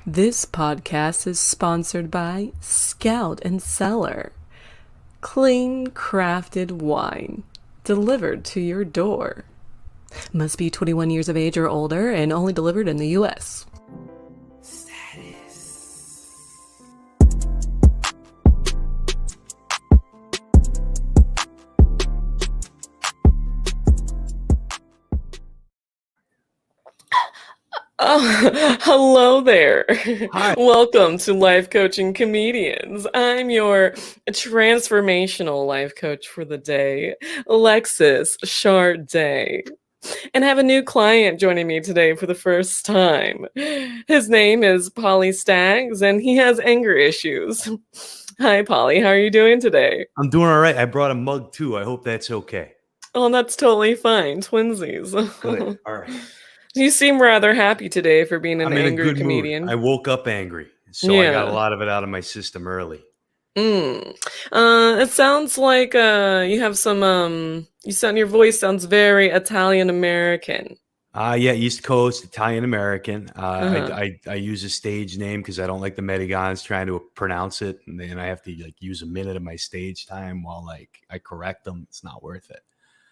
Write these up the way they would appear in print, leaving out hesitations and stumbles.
This podcast is sponsored by Scout and Cellar. Clean, crafted wine delivered to your door. Must be 21 years of age or older and only delivered in the U.S. Oh, hello there. Hi. Welcome to Life Coaching Comedians. I'm your transformational life coach for the day, Alexis Charday. And I have a new client joining me today for the first time. His name is Paulie Stags, and he has anger issues. Hi, Paulie. How are you doing today? I'm doing all right. I brought a mug too. I hope that's okay. Oh, that's totally fine. Twinsies. Good. All right. You seem rather happy today for being an I'm in a angry good comedian. mood. I woke up angry, so I got a lot of it out of my system early. It sounds like you have some your voice sounds very Italian American. Yeah, East Coast, Italian American. I use a stage name because I don't like the Medigons trying to pronounce it, and then I have to use a minute of my stage time while I correct them. It's not worth it.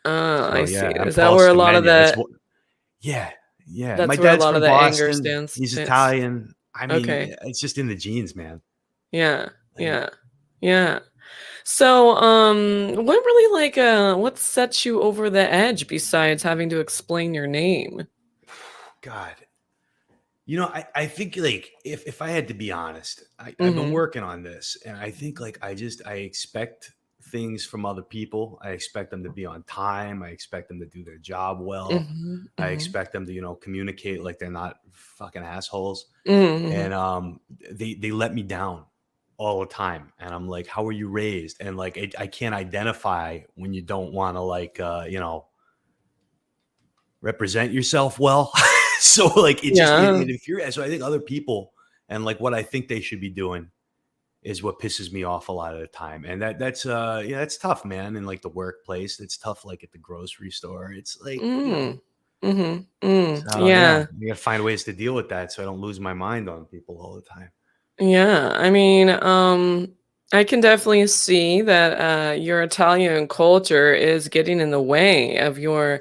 I see. I'm Is that where a lot of that? Yeah. That's My where a dad's lot from of the anger Boston. stands. He's Italian. I mean, Okay. it's just in the genes, man. Yeah. So, what sets you over the edge besides having to explain your name? God, I think if I had to be honest, I've been working on this, and I think I expect things from other people. I expect them to be on time. I expect them to do their job well. I expect them to communicate like they're not fucking assholes. And they let me down all the time, and I'm like, how were you raised? And I can't identify when you don't want to represent yourself well. So it infuriates. So I think other people and what I think they should be doing is what pisses me off a lot of the time. And that's tough, man. In the workplace, it's tough. At the grocery store, it's Yeah. you gotta find ways to deal with that so I don't lose my mind on people all the time. Yeah, I mean, I can definitely see that your Italian culture is getting in the way of your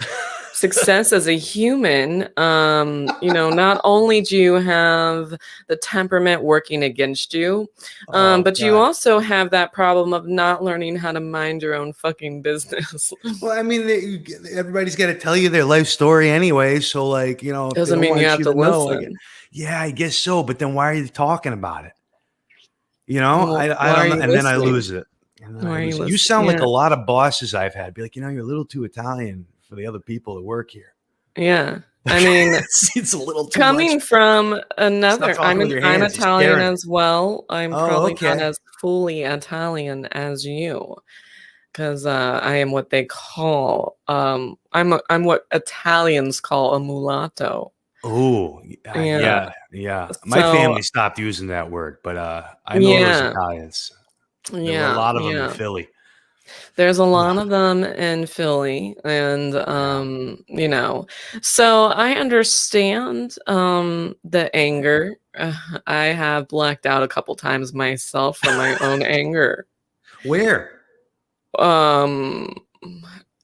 success as a human. Not only do you have the temperament working against you, but you also have that problem of not learning how to mind your own fucking business. Well, I mean, everybody's got to tell you their life story anyway. So, if Doesn't they don't mean you want have you to to know, listen. yeah, I guess so. But then why are you talking about it? Well, I why don't are know. you And then I listening? lose it. Why are you You listening? sound like Yeah. a lot of bosses I've had. Be like, you're a little too Italian for the other people that work here. Yeah. I mean, it's a little too coming much. from another, Stop talking with your I'm hands. You're Italian scaring me. as well. I'm Oh, probably not okay. as fully Italian as you, because I am what they call I'm what Italians call a mulatto. Oh, Yeah. yeah. My So family stopped using that word, but I know those yeah, Italians. There were a yeah, lot of them in yeah. Philly. There's a lot of them in Philly, and so I understand the anger. I have blacked out a couple times myself from my own anger. Where? Um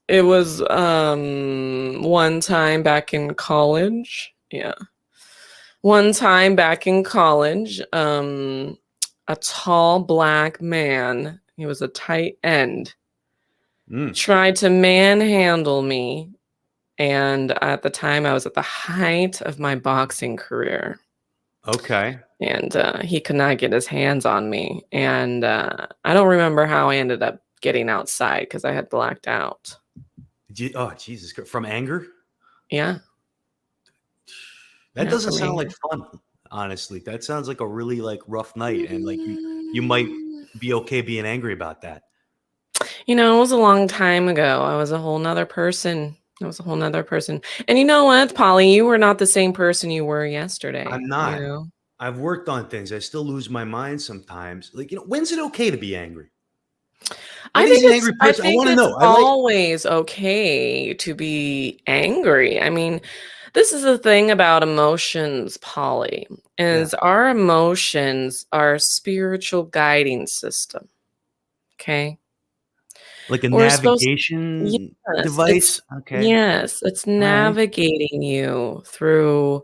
it was one time back in college. Yeah. One time back in college, a tall black man, he was a tight end, tried to manhandle me. And at the time, I was at the height of my boxing career. Okay. And he could not get his hands on me. And I don't remember how I ended up getting outside because I had blacked out. Oh, Jesus. From anger? Yeah. That Yeah, doesn't from sound anger. like fun, honestly. That sounds like a really rough night. And you might be okay being angry about that. It was a long time ago. I was a whole nother person. And you know what, Polly? You were not the same person you were yesterday. I'm not. I've worked on things. I still lose my mind sometimes. When's it okay to be angry? I When is think an it's angry I person? I think want to it's know. always okay to be angry. I mean, This is the thing about emotions, Polly, Yeah. is our emotions are spiritual guiding system, okay? Like a We're supposed navigation Yes, device? Okay. it's Alright. navigating you through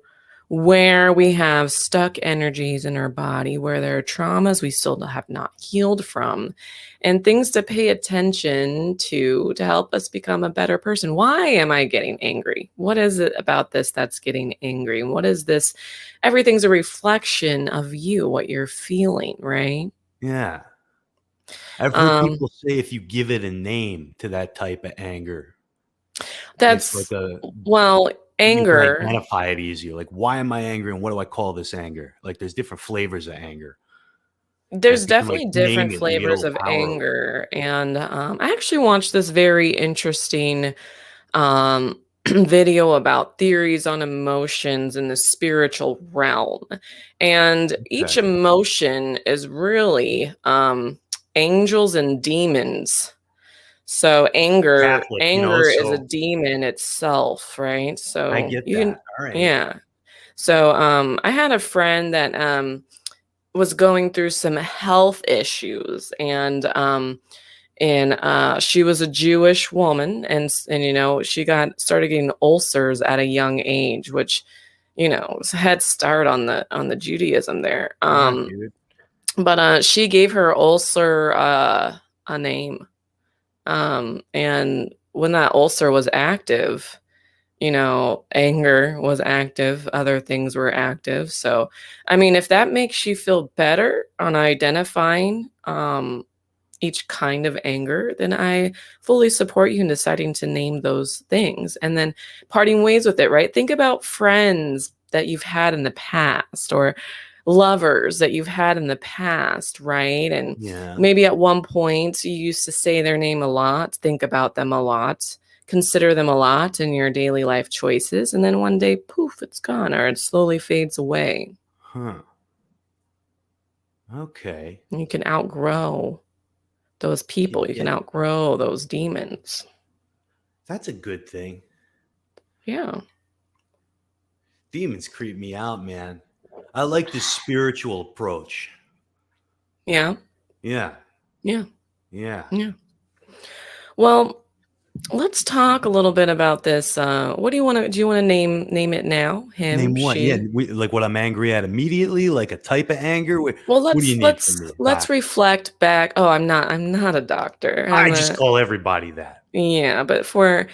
where we have stuck energies in our body, where there are traumas we still have not healed from, and things to pay attention to help us become a better person. Why am I getting angry? What is it about this that's getting angry? What is this? Everything's a reflection of you, what you're feeling, right? Yeah. I've heard Um, people say if you give it a name to that type of anger, it's like that's a well, you can anger. identify it easier. Like, why am I angry and what do I call this anger? Like, there's different flavors of anger. And There's if you can, like, definitely name different it, you get a flavors little of power over it. anger, and, I actually watched this very interesting, video about theories on emotions in the spiritual realm, and each Okay. emotion is really, angels and demons. So Catholic, anger is a so demon itself, right? I So get you that. can Alright. yeah. So, I had a friend that, was going through some health issues, and she was a Jewish woman, and she got started getting ulcers at a young age, which was a head start on the Judaism there. Yeah, dude. But she gave her ulcer a name, and when that ulcer was active, anger was active, other things were active. So, I mean, if that makes you feel better on identifying each kind of anger, then I fully support you in deciding to name those things and then parting ways with it, right? Think about friends that you've had in the past or lovers that you've had in the past, right? And Yeah. maybe at one point you used to say their name a lot, think about them a lot, consider them a lot in your daily life choices. And then one day, poof, it's gone or it slowly fades away. Huh. Okay. You can outgrow those people, you Yeah, can outgrow those demons. that's a good thing. Yeah. Demons creep me out, man. I like the spiritual approach. Yeah. Yeah. Yeah. Yeah. Yeah. Well, let's talk a little bit about this. What do you want to name it now? Him, Name what? Yeah, she? like what I'm angry at immediately, like a type of anger. Well, What do let's you need from let's me, let's Doc? reflect back. Oh, I'm not a doctor. I just call everybody that. Yeah, but for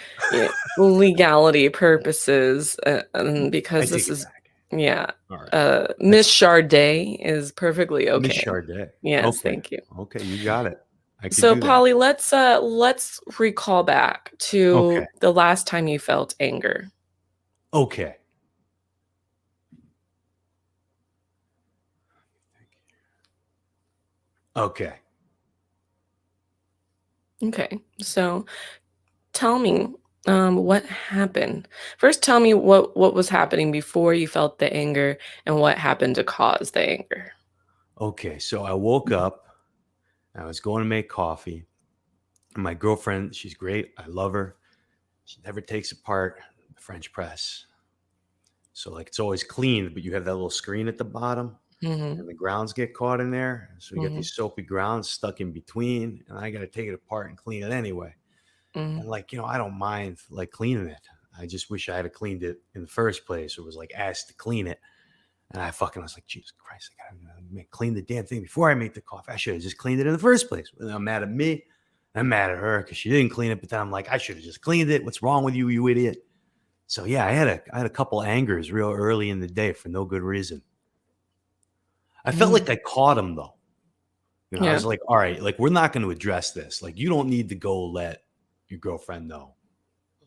legality purposes, I because take this it is back. yeah, All right. Miss That's Charday is perfectly Miss okay. Charday. Yes, Okay. thank you. Okay, you got it. I could So, do that. Polly, let's recall back Okay. to the last time you felt anger. Okay. Okay. Okay, so tell me, what happened. First, tell me what was happening before you felt the anger, and what happened to cause the anger. Okay. So I woke up. I was going to make coffee. And my girlfriend, she's great. I love her. She never takes apart the French press. So like it's always clean, but you have that little screen at the bottom Mhm, and the grounds get caught in there. So you got mhm, these soapy grounds stuck in between, and I got to take it apart and clean it anyway. mhm, And like, I don't mind like cleaning it. I just wish I had cleaned it in the first place or was like asked to clean it. And I fucking was like, Jesus Christ, I gotta clean the damn thing before I make the coffee. I should have just cleaned it in the first place. And I'm mad at me. I'm mad at her because she didn't clean it. But then I'm like, I should have just cleaned it. What's wrong with you, you idiot? So yeah, I had a couple angers real early in the day for no good reason. I felt mhm. like I caught him though. I Yeah. was like, all right, like we're not going to address this. Like you don't need to go let your girlfriend know.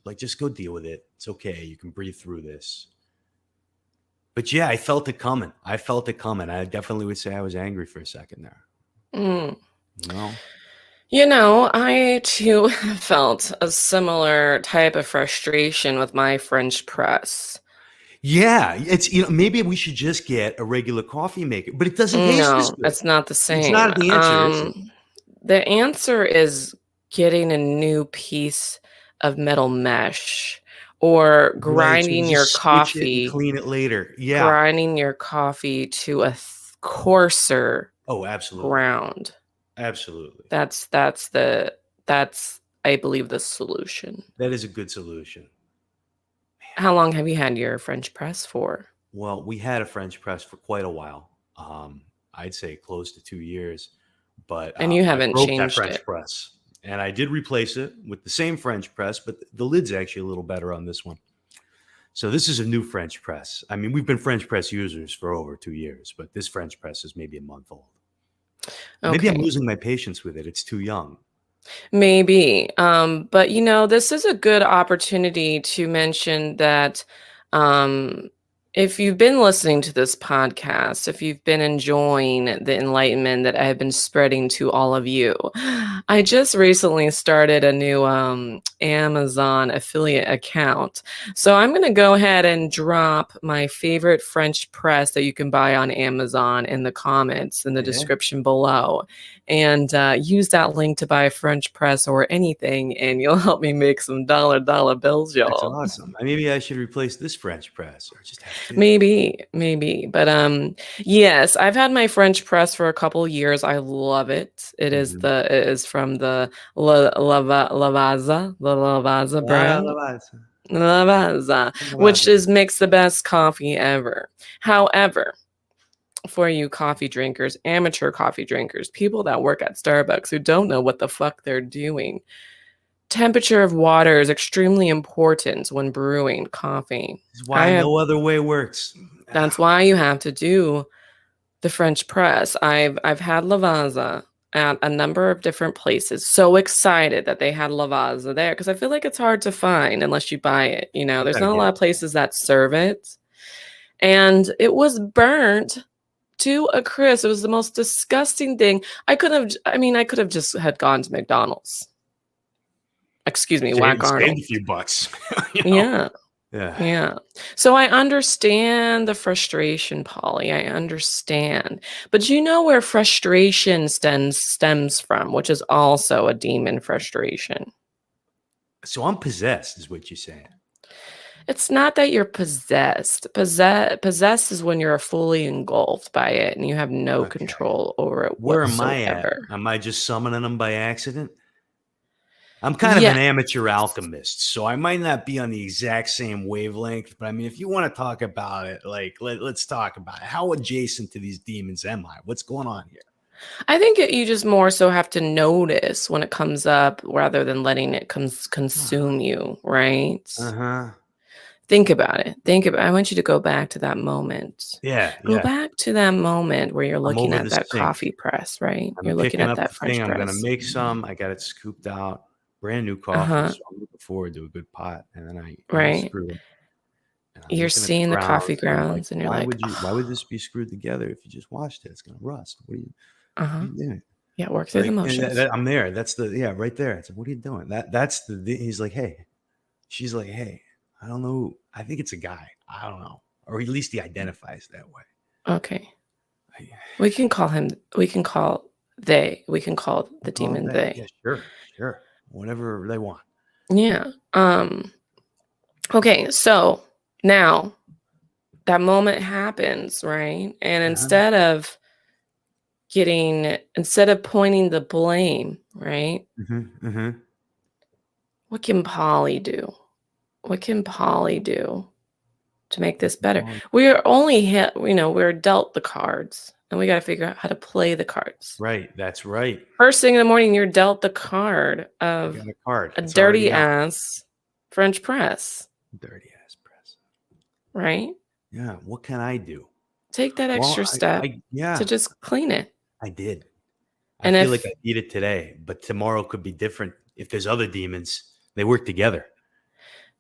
Like just go deal with it. It's okay. You can breathe through this. But yeah, I felt it coming. I felt it coming. I definitely would say I was angry for a second there. Mm. You know? I too have felt a similar type of frustration with my French press. Yeah, it's maybe we should just get a regular coffee maker, but it doesn't taste as No, good. it's not the It's same. not the answer, is it? The answer is getting a new piece of metal mesh or Right, so you grinding your just switch it and coffee, clean it later. Yeah. grinding your coffee to a coarser Oh, absolutely. ground. Absolutely. That's I believe the solution. That is a good solution. How long have you had your French press for? Well, we had a French press for quite a while. I'd say close to 2 years, but, And you I haven't broke that changed French it. press, and I did replace it with the same French press, but the lid's actually a little better on this one. So this is a new French press. I mean, we've been French press users for over 2 years, but this French press is maybe a month old. Maybe I'm Okay. losing my patience with it. It's too young. Maybe. But this is a good opportunity to mention that um, if you've been listening to this podcast, if you've been enjoying the enlightenment that I have been spreading to all of you, I just recently started a new Amazon affiliate account. So I'm going to go ahead and drop my favorite French press that you can buy on Amazon in the comments in the Yeah, description below, and use that link to buy a French press or anything, and you'll help me make some dollar bills, that's y'all. awesome. Maybe I should replace this French press or just have 2. Maybe. But yes, I've had my French press for a couple years. I love it. Mhm. It is from the Lavazza Ah, brand. lavazza, Lavazza, which lavazza. is makes the best coffee ever. However, for you coffee drinkers, amateur coffee drinkers, people that work at Starbucks who don't know what the fuck they're doing, temperature of water is extremely important when brewing coffee. This is I why have no other way works. That's Ah, why you have to do the French press. I've had Lavazza at a number of different places. So excited that they had Lavazza there because I feel like it's hard to find unless you buy it. you There's gotta not a get lot it. of places that serve it. And it was burnt to a crisp. It was the most disgusting thing. I could have just had gone to McDonald's. Excuse me, Whack Saved Arnold. a few bucks, you know? Yeah. Yeah. Yeah. So I understand the frustration, Polly. I understand. But you know where frustration stems from, which is also a demon frustration. So I'm possessed is what you're saying. It's not that you're possessed. Possessed is when you're fully engulfed by it and you have no Okay. control over it Where am I at? whatsoever. Am I just summoning them by accident? I'm kind of Yeah. an amateur alchemist, so I might not be on the exact same wavelength, but I mean, if you want to talk about it, like let's talk about it. How adjacent to these demons am I? What's going on here? I think you just more so have to notice when it comes up rather than letting it consume you, right? Uh-huh. Think about it. I want you to go back to that moment. Yeah, Go yeah. back to that moment where you're I'm looking over at the that sink. coffee press, right? I'm You're looking picking at up that the thing. French I'm gonna press. make some. I got it scooped out. Brand new coffee. Uh-huh. So I'm looking forward to a good pot. And then I Right. unscrew it. And I'm You're looking at the seeing the coffee grounds and I'm like, grounds and you're like, why oh, would this be screwed together if you just washed it? It's gonna rust. What uh-huh. are you doing? Yeah, work through the Like, and motions. I'm there. That's the yeah, right there. It's like, what are you doing? That's he's like, hey. She's like, hey, I don't know. I think it's a guy. I don't know. Or at least he identifies that way. Okay. I, We can call the oh, demon that, they. yeah, sure, sure. Whatever they want. Yeah. Okay, so now that moment happens, right? And Uh-huh. instead of pointing the blame, right? Hmm. What can Polly do? What can Polly do to make this better? We're only we're dealt the cards and we got to figure out how to play the cards. Right. That's right. First thing in the morning, you're dealt the card I of got a card. a It's already dirty out. ass French press, Dirty ass press. right? Yeah. What can I do? Take that Well, extra step to yeah, just clean it. I did. I And feel like if I did it today, but tomorrow could be different. If there's other demons, they work together.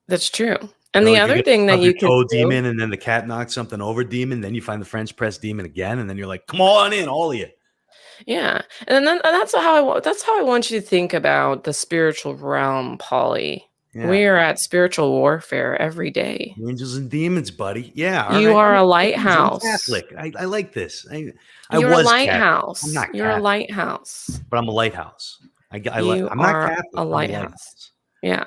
That's true. And the Like you other get the thing that stub your you can toe do, demon, and then the cat knocks something over demon. Then you find the French press demon again, and then you're like, "Come on in, all of you." yeah. That's how I want you to think about the spiritual realm, Polly. Yeah, We are at spiritual warfare every day. angels and demons, buddy. Yeah, all You right. are Yeah, a I told you I'm lighthouse. Catholic. I like this. I You're a was Catholic. I'm lighthouse. not You're a Catholic, lighthouse. but I'm a lighthouse. You I'm not are a Catholic, but I'm a lighthouse. lighthouse. Yeah.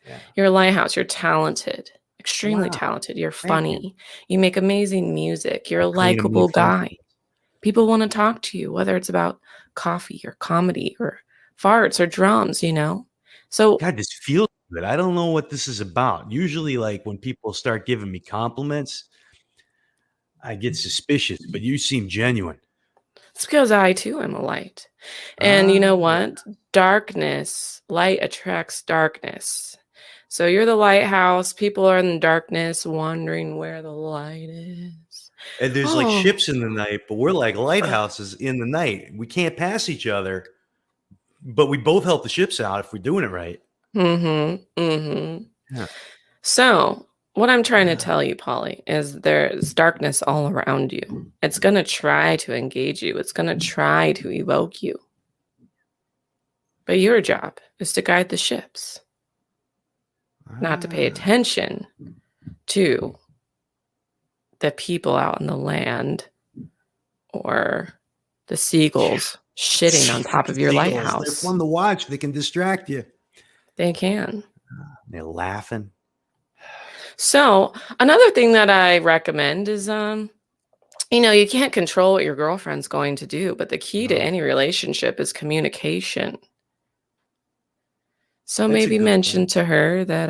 Yeah. You're a lighthouse. You're talented, extremely Wow. talented. You're Thank you. funny. You make amazing music. You're I'll a create a new likable friend. guy. People want to talk to you, whether it's about coffee or comedy or farts or drums, you know? So, God, this feels good. I don't know what this is about. Usually, like when people start giving me compliments, I get suspicious, but you seem genuine. it's because I too am a light. And you Ah, know yeah. what? Light attracts darkness. So you're the lighthouse. People are in the darkness wondering where the light is. And there's like Oh. ships in the night, but we're like lighthouses in the night. We can't pass each other, but we both help the ships out if we're doing it right. Mm-hmm. Mm-hmm. Yeah. So what I'm trying to Ah, tell you, Polly, is there's darkness all around you. It's gonna try to engage you. It's gonna try to evoke you. But your job is to guide the ships, not to pay ah. attention to the people out in the land or the Yeah. seagulls shitting See, on top freaking of your seagulls. They're lighthouse. fun to watch. They can distract you. They can. They're laughing. So another thing that I recommend is you can't control what your girlfriend's going to do, but the key to No, any relationship is communication. So that's a maybe good mention point. to her that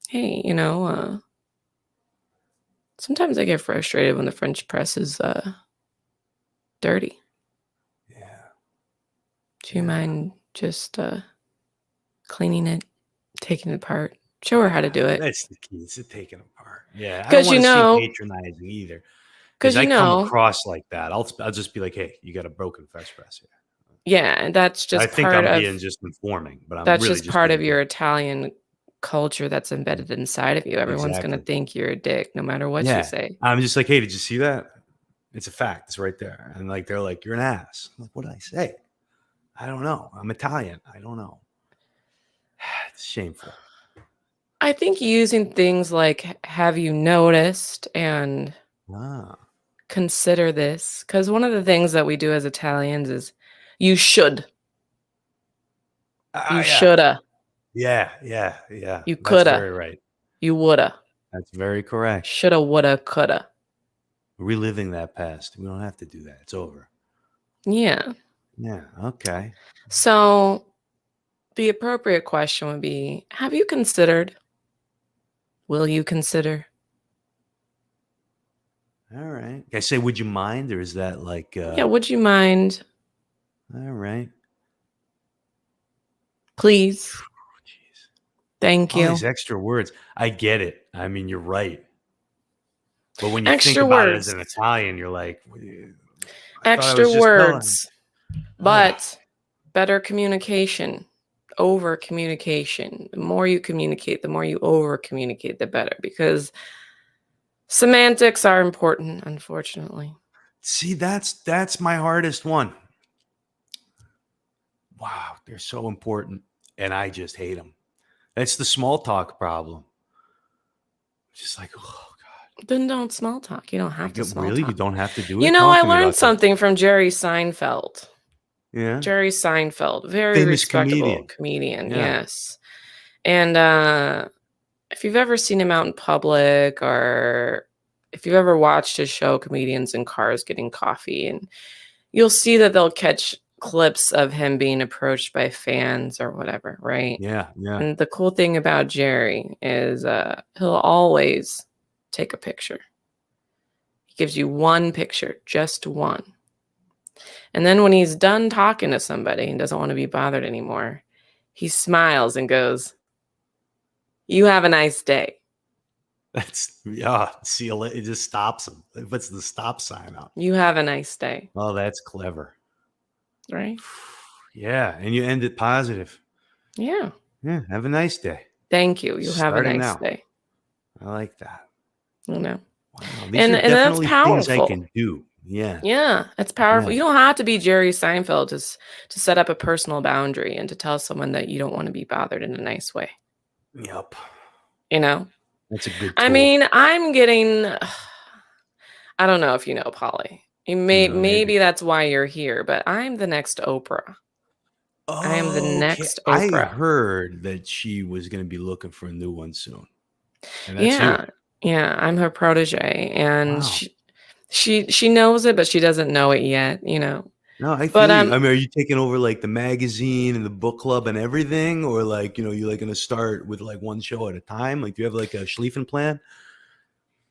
hey, sometimes I get frustrated when the French press is dirty. Yeah. Do you Yeah. mind just cleaning it, taking it apart? Show her how to do it. That's the key. It's the taking apart. Yeah. I don't Cause want you to seem know, patronizing either. Because cause I you come know, across like that. I'll just be like, "Hey, you got a broken French press here." yeah, and I think I'm being just informing, but I'm really just part being of good. your Italian culture that's embedded inside of you. Everyone's gonna Exactly. think you're a dick no matter what you Yeah. say. I'm just like, "Hey, did you see that? It's a fact. It's right there." And like they're like, "You're an ass." I'm like, "What did I say?" I don't know. I'm Italian. I don't know. It's shameful. I think using things like have you noticed and Ah. consider this, because one of the things that we do as Italians is you should, you Yeah. shoulda, Yeah. Yeah. Yeah. you That's coulda, very right. you woulda, That's very correct. shoulda, woulda, coulda. Reliving that past. We don't have to do that. It's over. Yeah. Yeah. Okay. So the appropriate question would be, have you considered? Will you consider? All right. I say, would you mind, or is that like, Yeah, would you mind, all right? please? Jeez. Thank All these you. extra words. I get it. I mean, you're right. But when you think Extra about it as words. an Italian, you're like, I thought I Extra was just telling. words. Ugh. But better communication, over communication. The more you communicate, the more you over communicate, the better, because semantics are important, unfortunately. See, that's my hardest one. Wow, they're so important, and I just hate them. That's the small talk problem. Just like, oh God, Then don't small talk. You don't have to small really? You talk. don't have to do You it. know, Talk I to me learned about this. something from Jerry Seinfeld. Yeah, Jerry Seinfeld, very famous respectable comedian. comedian, Yeah, yes. And if you've ever seen him out in public, or if you've ever watched his show, Comedians in Cars Getting Coffee, and you'll see that they'll catch clips of him being approached by fans or whatever, right? yeah, yeah. And the cool thing about Jerry is he'll always take a picture. He gives you one picture, just one. And then when he's done talking to somebody and doesn't want to be bothered anymore, he smiles and goes, "You have a nice day." That's yeah. See, it just stops them. It puts the stop sign up. You have a nice day, Oh, that's clever. right? Yeah, and you end it positive. Yeah. Yeah, have a nice day. Thank you. You have a Starting nice now. day. I like that. You know. Wow, these And are that's definitely things I powerful. can do. Yeah, Yeah, it's powerful. yeah. You don't have to be Jerry Seinfeld to set up a personal boundary and to tell someone that you don't want to be bothered in a nice way. Yep. You know? That's a good I tool. mean, I'm getting I don't know if you know Polly. Maybe. Maybe that's why you're here, but I'm the next Oprah. I am the Okay. next I Oprah. heard that she was gonna be looking for a new one soon, and that's you. Yeah. Yeah, I'm her protege, and Wow. she knows it, but she doesn't know it yet, you know? No, I But, feel you. I mean, are you taking over, like, the magazine and the book club and everything? Or, like, you like, gonna start with, like, one show at a time? Like, do you have, like, a Schlieffen plan?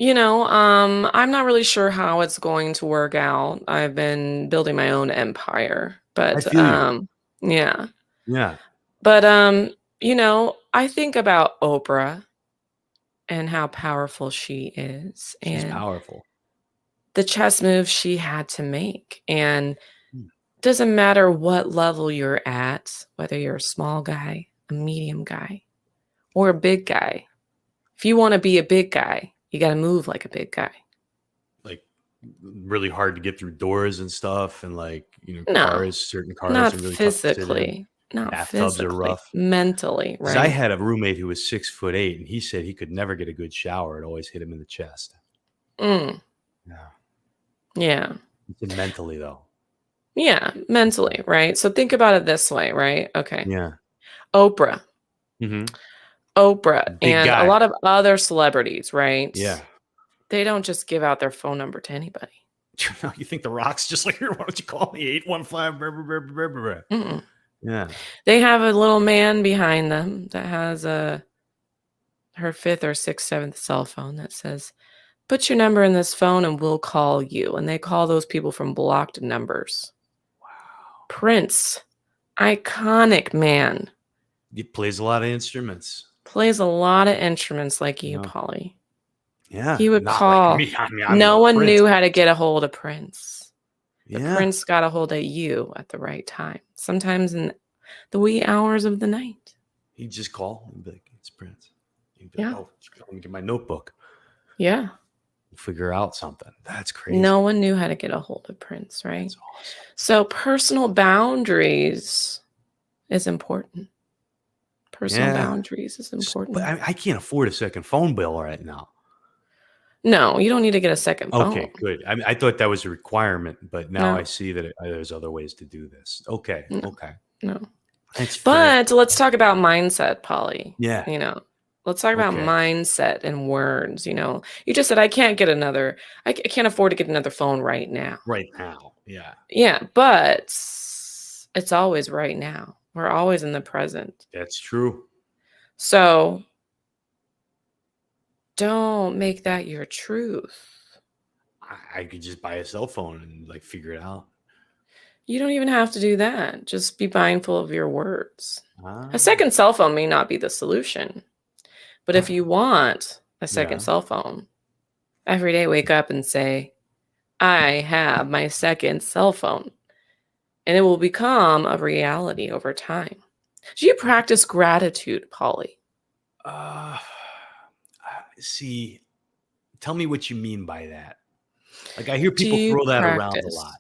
I'm not really sure how it's going to work out. I've been building my own empire, I but, feel you. yeah. Yeah, But, I think about Oprah and how powerful she is she's and powerful. the chess moves she had to make, and Mm. doesn't matter what level you're at, whether you're a small guy, a medium guy, or a big guy. If you wanna be a big guy, you gotta move like a big guy. Like, really hard to get through doors and stuff, and, like, No. certain cars Not are really tough to sit in. physically, not Bathtubs are physically, rough. mentally, 'Cause I right? had a roommate who was 6'8", and he said he could never get a good shower. It always hit him in the chest. Mm, Yeah. yeah. He said mentally, though. Yeah, mentally, right? So think about it this way, right? Okay. Yeah. Oprah. Mhm. Oprah Big and a guy. lot of other celebrities, right? Yeah. They don't just give out their phone number to anybody. You think The Rock's just like, "Here, why don't you call me 815 blah, blah, blah, blah, blah, blah." Mm-mm. Yeah. They have a little man behind them that has her 5th or 6th, 7th cell phone that says, "Put your number in this phone and we'll call you." And they call those people from blocked numbers. Wow. Prince, iconic man, He plays a lot of instruments. plays a lot of instruments like you, Yeah. Paulie. Yeah, He would not like call. me. I mean, I'm No no one Prince. knew how to get a hold of Prince, but Yeah. Prince got a hold of you at the right time, sometimes in the wee hours of the night. He'd just call and be like, "It's Prince." He'd be like, Yeah, "Oh, let me get my notebook. yeah. We'll figure out something." That's No crazy. one knew how to get a hold of Prince, right? That's awesome. So personal boundaries is important. Personal Yeah. boundaries is But important. I can't afford a second phone bill right now. No, you don't need to get a second phone. Okay, good. I mean, I thought that was a requirement, but now I No, see that there's other ways to do this. Okay, no, okay. no. That's fair. But let's talk about mindset, Polly. Yeah. You know, let's talk about Okay. mindset and words. You just said, I can't afford to get another phone right now. Right now. Yeah. Yeah, but it's always right now. We're always in the present. That's true. So don't make that your truth. I could just buy a cell phone and like figure it out. You don't even have to do that. Just be mindful of your words. A Ah. second cell phone may not be the solution, but if you want a second Yeah. cell phone, every day wake up and say, I have my second cell phone, and it will become a reality over time. Do you practice gratitude, Polly? Uh, see, tell me what you mean by that. Like I hear Do people you throw that around a practice? lot.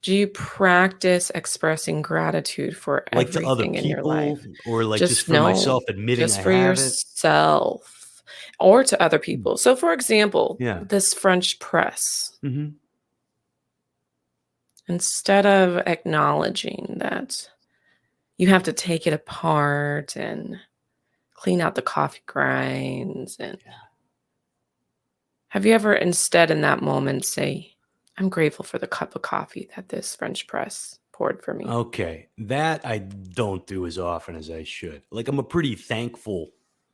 Do you practice expressing gratitude for Like to other everything in your life? people or like just Just for no, myself admitting just I for have it. yourself or to other Hmm. people. So, for example, Yeah. this French press, Hmm. instead of acknowledging that you have to take it apart and clean out the coffee grinds, and Yeah. have you ever instead in that moment say, I'm grateful for the cup of coffee that this French press poured for me? Okay, that I don't do as often as I should. Like I'm a pretty thankful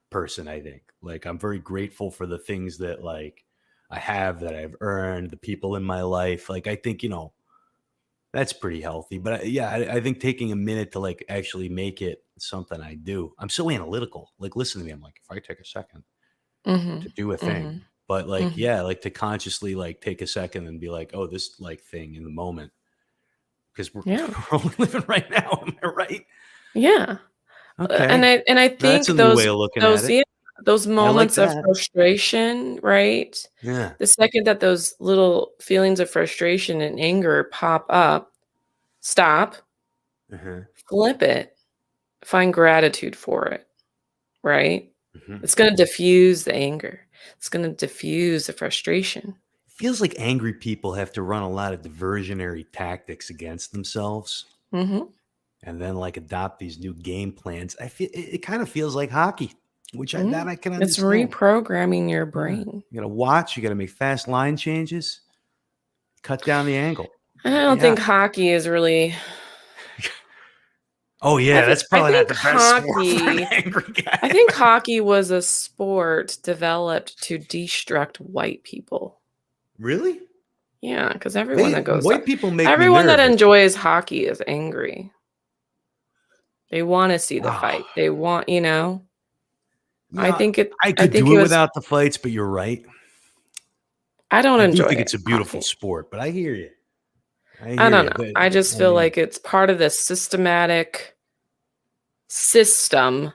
person, I think. Like I'm very grateful for the things that like I have that I've earned, the people in my life. Like I think, that's pretty healthy. But yeah, I think taking a minute to like actually make it something I do. I'm so analytical. Like listen to me, I'm like if I take a second to Mhm. do a thing, Mhm. but like Mhm. yeah, like to consciously like take a second and be like, "Oh, this like thing in the moment." Because we're, Yeah. we're only living right now. Am I right? Yeah. And Okay. I That's think a new way of looking at it. those those I like moments of that. frustration, right? Yeah. The second that those little feelings of frustration and anger pop up, stop, Uh-huh. flip it, find gratitude for it, right? Mhm. It's gonna diffuse the anger. It's gonna diffuse the frustration. Feels like angry people have to run a lot of diversionary tactics against themselves. Mhm. and then like adopt these new game plans. I feel it kind of feels like hockey, which I can It's understand. reprogramming your Yeah. brain. You got to watch. You got to make fast line changes. Cut down the angle. I don't Yeah. think hockey is really. Oh yeah, that's I probably not think the best sport for an hockey. angry guy. I think hockey was a sport developed to destruct white people. Really? Yeah, because everyone that goes, White people make me everyone that nervous. enjoys hockey is angry. They want to see the Ah, fight. They want, you know. I yeah, think it. I I could think do it it was. without the fights, but you're right. I don't I do enjoy think it. it's a beautiful Hockey. sport, but I hear you. I I hear don't you. know. I just I feel mean, like it's part of this systematic system.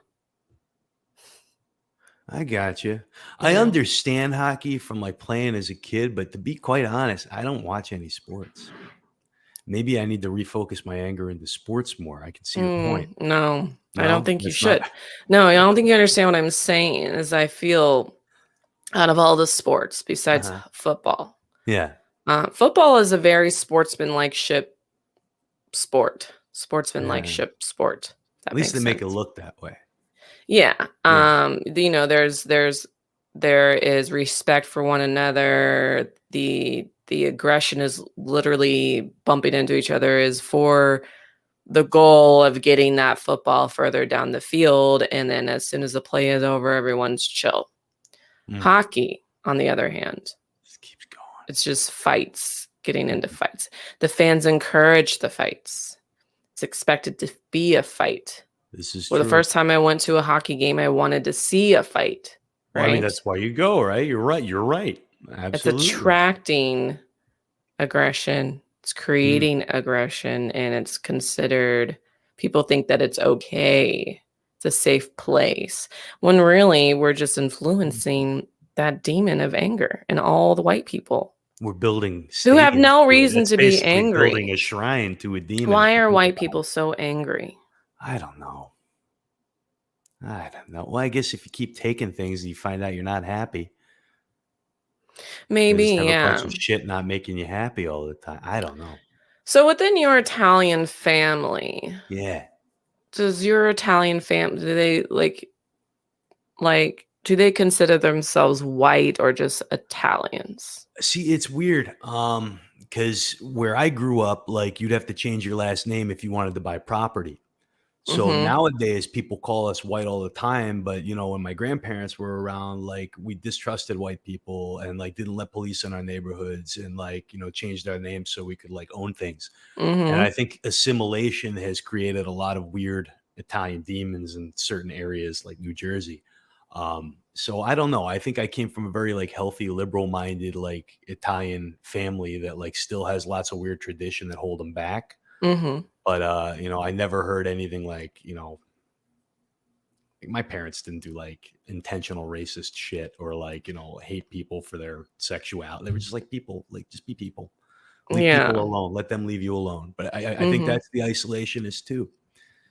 I got you. You I know. understand hockey from like playing as a kid, but to be quite honest, I don't watch any sports. Maybe I need to refocus my anger into sports more. I can see your point. No, I don't No, think you that's not. should. No, I don't think you understand what I'm saying. Is I feel out of all the sports besides Uh-huh. football, Yeah. football is a very sportsmanlike ship sport. Sportsmanlike Yeah. ship sport. If At that least they makes make it sense. look that way. Yeah. Yeah. You know, there is respect for one another. The aggression is literally bumping into each other is for the goal of getting that football further down the field, and then as soon as the play is over, everyone's chill. Mm. Hockey, on the other hand, Just keeps going. it's just fights, getting into Mhm. fights. The fans encourage the fights. It's expected to be a fight. This is Well, the true. first time I went to a hockey game, I wanted to see a fight, Well, I mean, right? that's why you go, right? You're right. You're right. It's Absolutely. attracting aggression, it's Mm. creating aggression, and it's considered, people think that it's okay. It's a safe place. When really we're just influencing that demon of anger in all the white people We're building who have stadiums no to it. reason That's to be basically building angry. a shrine to a demon if Why you are think white about people so angry? it. I don't know. I don't know. Well, I guess if you keep taking things and you find out you're not happy, you'll just Maybe, have a bunch yeah. of shit not making you happy all the time. I don't know. So within your Italian family, Yeah. does your Italian family, do they do they consider themselves white or just Italians? See, it's weird. Because where I grew up, like you'd have to change your last name if you wanted to buy property. So Mhm. nowadays people call us white all the time, but when my grandparents were around, like we distrusted white people and like didn't let police in our neighborhoods and like, changed our names so we could like own things. And I Mhm. think assimilation has created a lot of weird Italian demons in certain areas like New Jersey. So I don't know. I think I came from a very like healthy, liberal minded, like Italian family that like still has lots of weird tradition that hold them back. Mhm. But I never heard anything like, my parents didn't do like intentional racist shit or like, hate people for their sexuality. They were just like people, like just be people. Leave people Yeah. alone. Let them leave you alone. But I think Mhm. that's the isolationist too.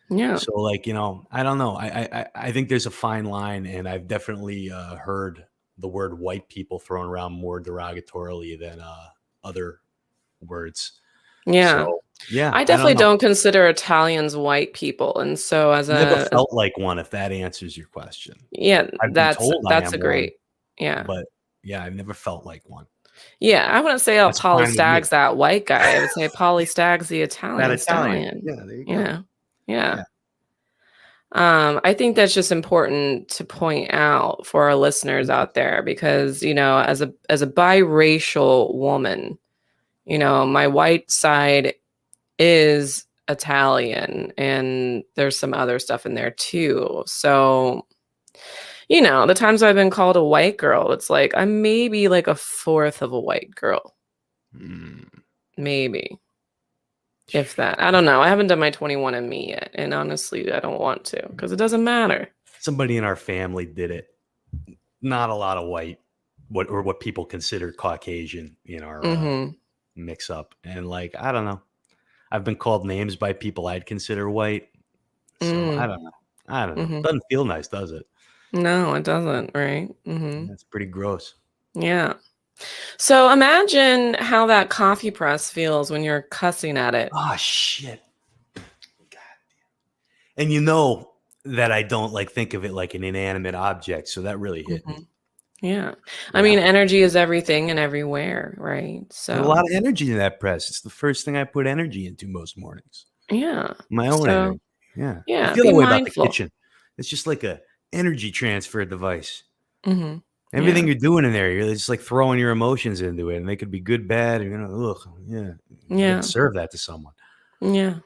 Yeah. So like, I don't know. I think there's a fine line, and I've definitely heard the word white people thrown around more derogatorily than other words. Yeah. So yeah, I I don't definitely know. don't consider Italians white people, and so Never felt like one, if that answers your question. yeah, I've been told I that's am a one, great, yeah. but yeah, I've never felt like one. Yeah, I wouldn't say, "Oh, That's Paulie fine with me. Stags, that white guy." I would say Paulie Stags, the That Italian Italian. stallion. Yeah, there you go. Yeah. Yeah. Yeah. I think that's just important to point out for our listeners out Interesting. there because, as a biracial woman, my white side is Italian and there's some other stuff in there too. So, the times I've been called a white girl, it's like I'm maybe like a fourth of a white girl. Mm. Maybe. If that. I don't know. I haven't done my 21andMe yet. And honestly, I don't want to because it doesn't matter. Somebody in our family did it. Not a lot of white, what people consider Caucasian in our Mhm. mix up. And like, I don't know. I've been called names by people I'd consider white. So I Mm. don't know. I don't know. Mhm. Doesn't feel nice, does it? No, it doesn't, right? Mhm. That's pretty gross. Yeah. So imagine how that coffee press feels when you're cussing at it. Oh shit. God And that I don't like think of it like an inanimate object, so that really hit me. Mhm. Yeah. I Yeah. mean, energy is everything and everywhere, right? Put a So, lot of energy in that press. It's the first thing I put energy into most mornings. yeah. My own So, energy. Yeah. I yeah, feel be that way about the mindful. kitchen. It's just like a energy transfer device. Mhm. Everything Yeah. you're doing in there, you're just like throwing your emotions into it, and they could be good, bad, ugh, yeah. You gotta Yeah. serve that to someone. Yeah.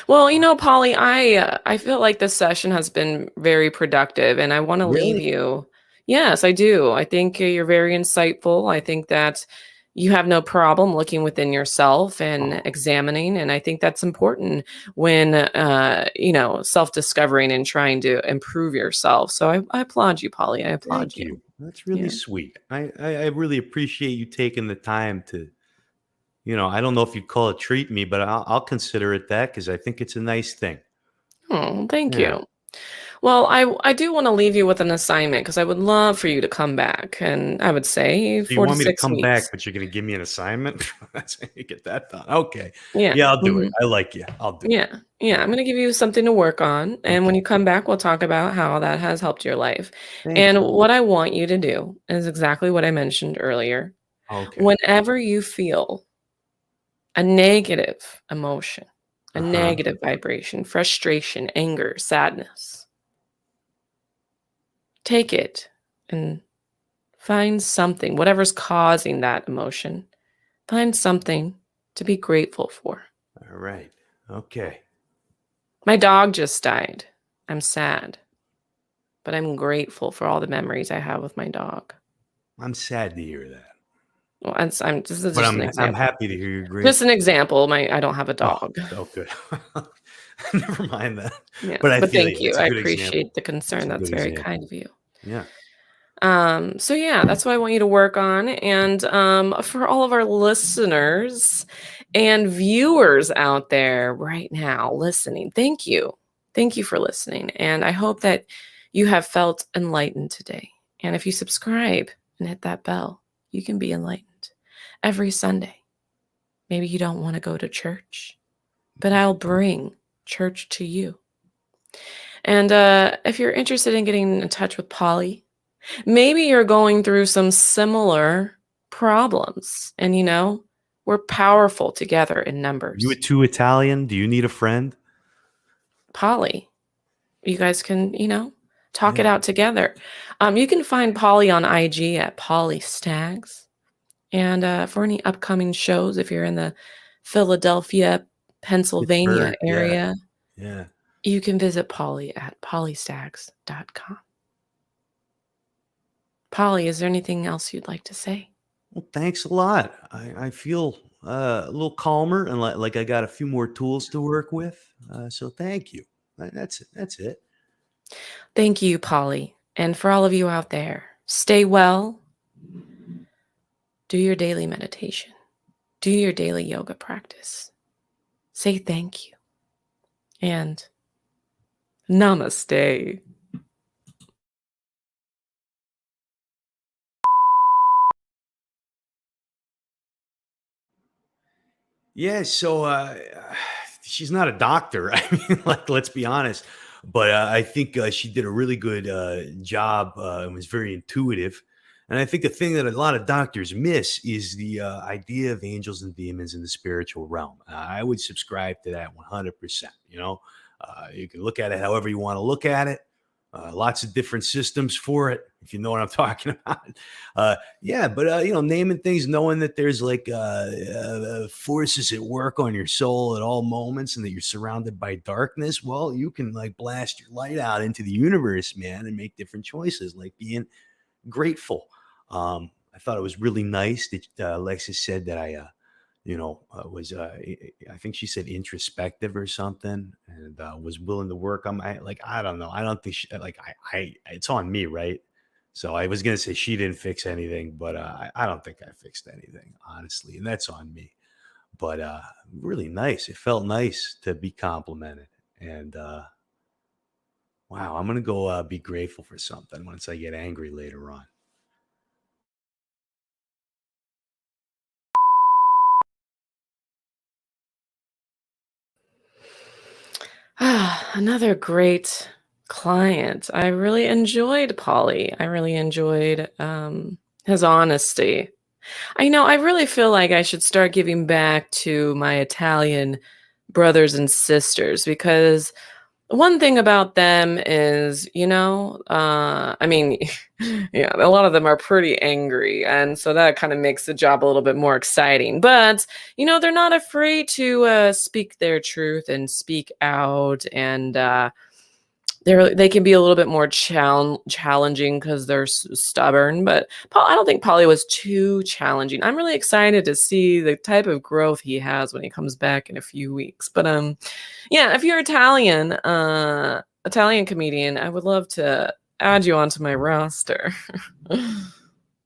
Well, Polly, I feel like this session has been very productive, and I want to leave Really? you. Yes, I do. I think you're very insightful. I think that you have no problem looking within yourself and Oh, examining, and I think that's important when self-discovering and trying to improve yourself. So I applaud you, Polly. I applaud thank you. you. That's really Yeah. sweet. I really appreciate you taking the time to, I don't know if you'd call it treat me, but I'll consider it that because I think it's a nice thing. Oh, thank Yeah. you. Well, I do want to leave you with an assignment because I would love for you to come back, and I would say So you four to want me to six come back, weeks. but you're gonna give me an assignment? That's how you get that done. Okay. Yeah. Yeah, I'll do it. Mhm. I like you. I'll do it. Yeah. Yeah. Yeah. I'm gonna give you something to work on, and when Okay. you come back, we'll talk about how that has helped your life. Thank And you. what I want you to do is exactly what I mentioned earlier. Okay. Whenever you feel a negative emotion, a Uh-huh. negative vibration, frustration, anger, sadness, take it and find something, whatever's causing that emotion, find something to be grateful for. All right. Okay. My dog just died. I'm sad, but I'm grateful for all the memories I have with my dog. I'm sad to hear that, Well, this is but just an I'm example. happy to hear you're Just an grateful. example. I don't have a Oh, dog. oh, good. Never mind that. Yeah, But I but feel thank you. you. It's a I good example. appreciate the It's concern. a That's good very example. kind of you. Yeah. So yeah, that's what I want you to work on. And for all of our listeners and viewers out there right now listening, thank you. Thank you for listening. And I hope that you have felt enlightened today. And if you subscribe and hit that bell, you can be enlightened every Sunday. Maybe you don't want to go to church, but I'll bring church to you. And if you're interested in getting in touch with Polly, maybe you're going through some similar problems, and we're powerful together in You are numbers. too Italian. Do you need a friend? Polly, you guys can, talk it Yeah. out together. You can find Polly on IG at Paulie Stags. And for any upcoming shows, if you're in the Philadelphia, Pennsylvania Pittsburgh. Yeah. area, Yeah. you can visit Polly at pauliestags.com. Polly, is there anything else you'd like to say? Well, thanks a lot. I feel a little calmer and like I got a few more tools to work with. So thank you. That's it. That's it. Thank you, Polly. And for all of you out there, stay well, do your daily meditation, do your daily yoga practice, say thank you, and namaste. Yeah. So she's not a doctor. I mean, like, let's be honest. But I think she did a really good job and was very intuitive. And I think the thing that a lot of doctors miss is the idea of angels and demons in the spiritual realm. I would subscribe to that 100%. You can look at it however you want to look at it. Lots of different systems for it, if you know what I'm talking about. Yeah, but naming things, knowing that there's like forces at work on your soul at all moments, and that you're surrounded by darkness. Well, you can like blast your light out into the universe, man, and make different choices, like being grateful. I thought it was really nice that Alexis said that was I think she said introspective or something, and was willing to work on my like I don't know. I don't think like I it's on me, right? So I was gonna say she didn't fix anything, but I don't think I fixed anything, honestly, and that's on me. But really nice. It felt nice to be complimented, and wow, I'm gonna go be grateful for something once I get angry later on. Another great client. I really enjoyed Paulie. I really enjoyed his honesty. I really feel like I should start giving back to my Italian brothers and sisters because one thing about them is, I mean, yeah, a lot of them are pretty angry. And so that kind of makes the job a little bit more exciting. But, they're not afraid to speak their truth and speak out. And they can be a little bit more challenging because they're stubborn. But Paul, I don't think Polly was too challenging. I'm really excited to see the type of growth he has when he comes back in a few weeks. But yeah, if you're Italian comedian, I would love to add you onto my roster.